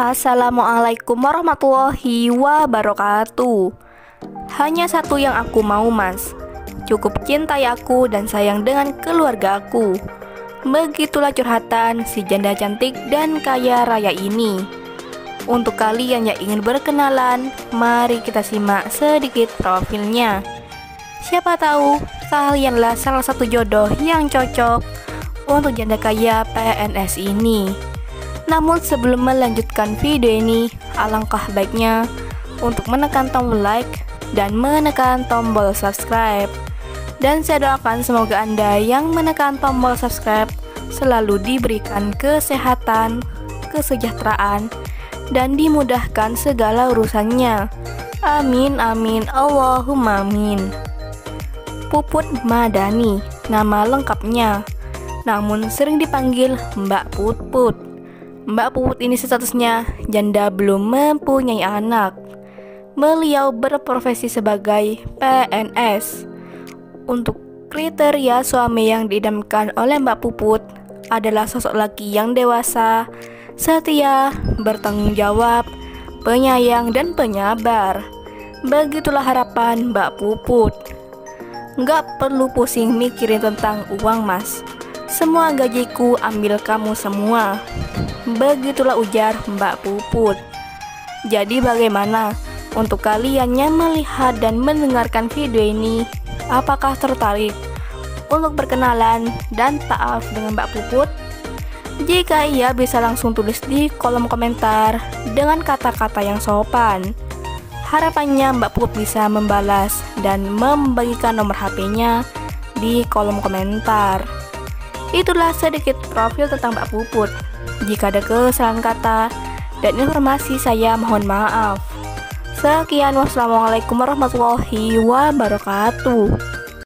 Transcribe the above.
Assalamualaikum warahmatullahi wabarakatuh. Hanya satu yang aku mau, Mas. Cukup cintai aku dan sayang dengan keluarga aku. Begitulah curhatan si janda cantik dan kaya raya ini. Untuk kalian yang ingin berkenalan, mari kita simak sedikit profilnya. Siapa tahu kalianlah salah satu jodoh yang cocok untuk janda kaya PNS ini. Namun sebelum melanjutkan video ini, alangkah baiknya untuk menekan tombol like dan menekan tombol subscribe. Dan saya doakan semoga Anda yang menekan tombol subscribe selalu diberikan kesehatan, kesejahteraan, dan dimudahkan segala urusannya. Amin amin Allahumma amin. Puput Madani, nama lengkapnya, namun sering dipanggil Mbak Puput. Mbak Puput ini statusnya janda belum mempunyai anak. Beliau berprofesi sebagai PNS. Untuk kriteria suami yang diidamkan oleh Mbak Puput adalah sosok laki yang dewasa, setia, bertanggung jawab, penyayang, dan penyabar. Begitulah harapan Mbak Puput. Nggak perlu pusing mikirin tentang uang, Mas. Semua gajiku ambil kamu semua. Begitulah ujar Mbak Puput. Jadi bagaimana untuk kalian yang melihat dan mendengarkan video ini? Apakah tertarik untuk berkenalan dan ta'aruf dengan Mbak Puput? Jika iya, bisa langsung tulis di kolom komentar dengan kata-kata yang sopan. Harapannya Mbak Puput bisa membalas dan membagikan nomor HP-nya di kolom komentar. Itulah sedikit profil tentang Mbak Puput. Jika ada kesalahan kata dan informasi, saya mohon maaf. Sekian, wassalamualaikum warahmatullahi wabarakatuh.